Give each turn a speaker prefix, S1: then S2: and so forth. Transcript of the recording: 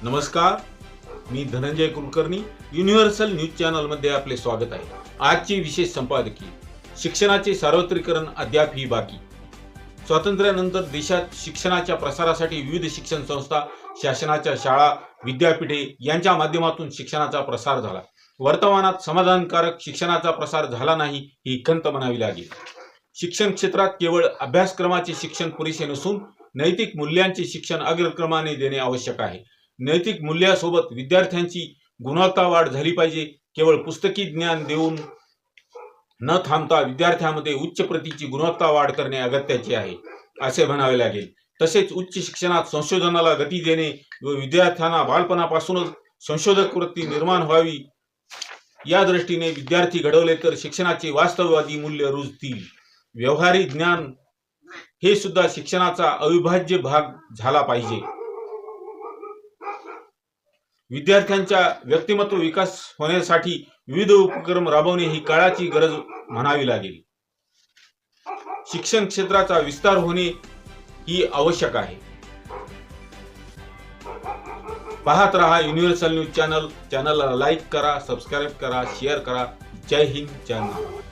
S1: नमस्कार, मी Dhananjay Kulkarni. Universal news चॅनलमध्ये आपले स्वागत आहे. आजची विशेष संपादकीय, शिक्षणाचे सार्वत्रिकरण अद्यापही बाकी. स्वातंत्र्यानंतर देशात शिक्षणाच्या प्रसारासाठी विविध शिक्षण संस्था, शासनाच्या शाळा, विद्यापीठे यांच्या माध्यमातून शिक्षणाचा प्रसार झाला. वर्तमानात समाधानकारक शिक्षणाचा प्रसार झाला नाही ही खंत म्हणावी लागेल. शिक्षण क्षेत्रात केवळ अभ्यासक्रमाचे शिक्षण पुरेसे नसून नैतिक मूल्यांचे शिक्षण अग्रक्रमाने देणे आवश्यक आहे. नैतिक मूल्यासोबत विद्यार्थ्यांची गुणवत्ता वाढ झाली पाहिजे. केवळ पुस्तकी ज्ञान देऊन न थांबता विद्यार्थ्यांमध्ये उच्च प्रतीची गुणवत्ता वाढ करणे अगत्याचे आहे असे म्हणावे लागेल. तसेच उच्च शिक्षणात संशोधनाला गती देणे व विद्यार्थ्यांना बालपणापासूनच संशोधक वृत्ती निर्माण व्हावी या दृष्टीने विद्यार्थी घडवले तर शिक्षणाचे वास्तववादी मूल्य रुजतील. व्यवहारिक ज्ञान हे सुद्धा शिक्षणाचा अविभाज्य भाग झाला पाहिजे. विद्यार्थ्यांच्या व्यक्तिमत्व विकास होण्यासाठी विविध उपक्रम राबवणे ही काळाची गरज म्हणावी लागेल. शिक्षण क्षेत्राचा विस्तार होणे ही आवश्यक आहे. पाहत रहा युनिव्हर्सल न्यूज चॅनलला लाईक करा, सबस्क्राईब करा, शेअर करा. जय हिंद, जय महाराष्ट्र.